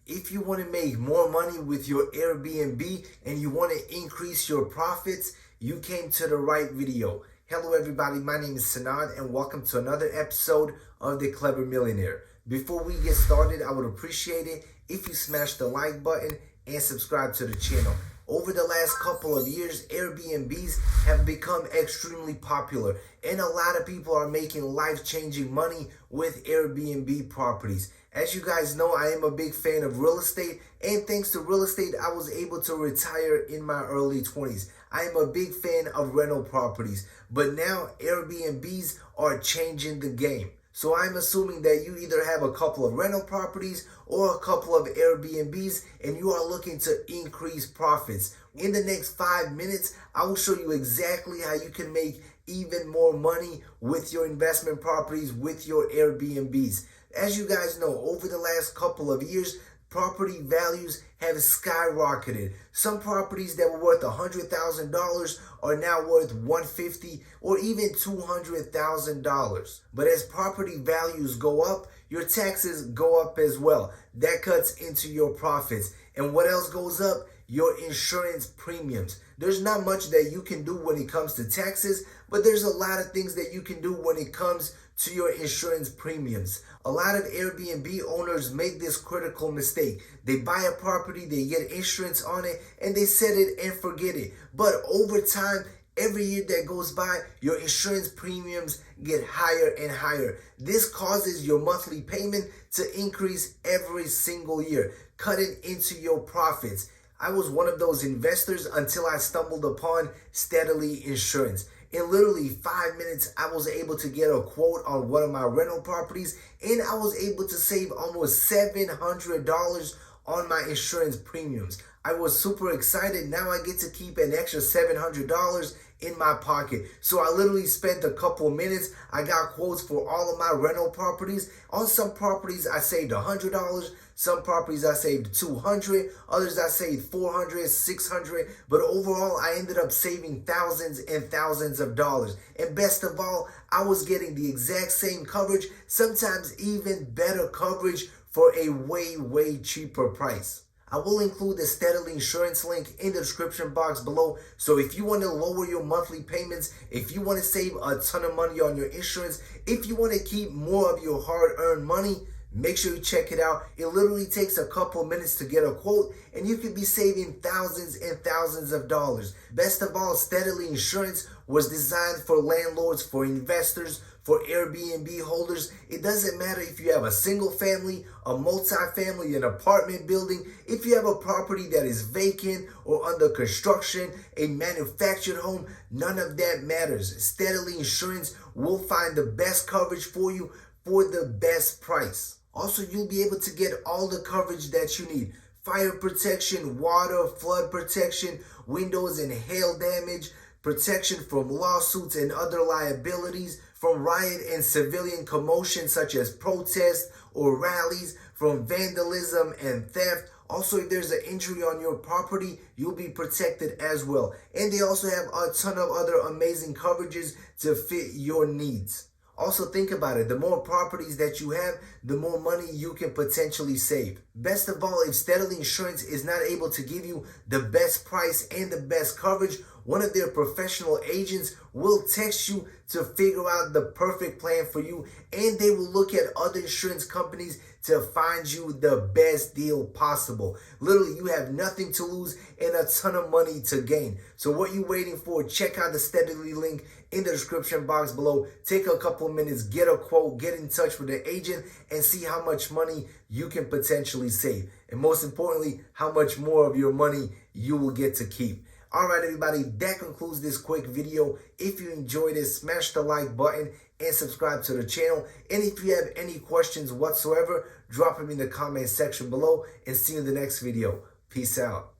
If you want to make more money with your Airbnb and you want to increase your profits, you came to the right video. Hello everybody, my name is Sanad and welcome to another episode of The Clever Millionaire. Before we get started, I would appreciate it if you smash the like button and subscribe to the channel. Over the last couple of years, Airbnbs have become extremely popular and a lot of people are making life-changing money with Airbnb properties. As you guys know, I am a big fan of real estate, and thanks to real estate, I was able to retire in my early 20s. I am a big fan of rental properties, but now Airbnbs are changing the game. So I'm assuming that you either have a couple of rental properties or a couple of Airbnbs and you are looking to increase profits. In the next 5 minutes, I will show you exactly how you can make even more money with your investment properties, with your Airbnbs. As you guys know, over the last couple of years, property values have skyrocketed. Some properties that were worth $100,000 are now worth $150,000 or even $200,000. But as property values go up, your taxes go up as well. That cuts into your profits. And what else goes up? Your insurance premiums. There's not much that you can do when it comes to taxes, but there's a lot of things that you can do when it comes to your insurance premiums. A lot of Airbnb owners make this critical mistake. They buy a property, they get insurance on it, and they set it and forget it. But over time, every year that goes by, your insurance premiums get higher and higher. This causes your monthly payment to increase every single year, cutting into your profits. I was one of those investors until I stumbled upon Steadily Insurance. In literally 5 minutes, I was able to get a quote on one of my rental properties, and I was able to save almost $700 on my insurance premiums. I was super excited. Now I get to keep an extra $700 in my pocket. So I literally spent a couple minutes. I got quotes for all of my rental properties. On some properties, I saved $100. Some properties I saved $200. Others I saved $400, $600. But overall, I ended up saving thousands and thousands of dollars. And best of all, I was getting the exact same coverage, sometimes even better coverage for a way cheaper price. I will include the Steadily Insurance link in the description box below. So if you want to lower your monthly payments, if you want to save a ton of money on your insurance, if you want to keep more of your hard-earned money, make sure you check it out. It literally takes a couple minutes to get a quote and you could be saving thousands and thousands of dollars. Best of all, Steadily Insurance was designed for landlords, for investors, for Airbnb holders. It doesn't matter if you have a single family, a multi-family, an apartment building, if you have a property that is vacant or under construction, a manufactured home, none of that matters. Steadily Insurance will find the best coverage for you for the best price. Also, you'll be able to get all the coverage that you need. Fire protection, water, flood protection, windows and hail damage, protection from lawsuits and other liabilities, from riot and civilian commotion such as protests or rallies, from vandalism and theft. Also, if there's an injury on your property, you'll be protected as well. And they also have a ton of other amazing coverages to fit your needs. Also, think about it. The more properties that you have, the more money you can potentially save. Best of all, if Steadily Insurance is not able to give you the best price and the best coverage, one of their professional agents will text you to figure out the perfect plan for you, and they will look at other insurance companies to find you the best deal possible. Literally, you have nothing to lose and a ton of money to gain. So what are you waiting for? Check out the Steadily link in the description box below. Take a couple minutes, get a quote, get in touch with the agent, and see how much money you can potentially save. And most importantly, how much more of your money you will get to keep. All right, everybody, that concludes this quick video. If you enjoyed it, smash the like button and subscribe to the channel. And if you have any questions whatsoever, drop them in the comment section below, and see you in the next video. Peace out.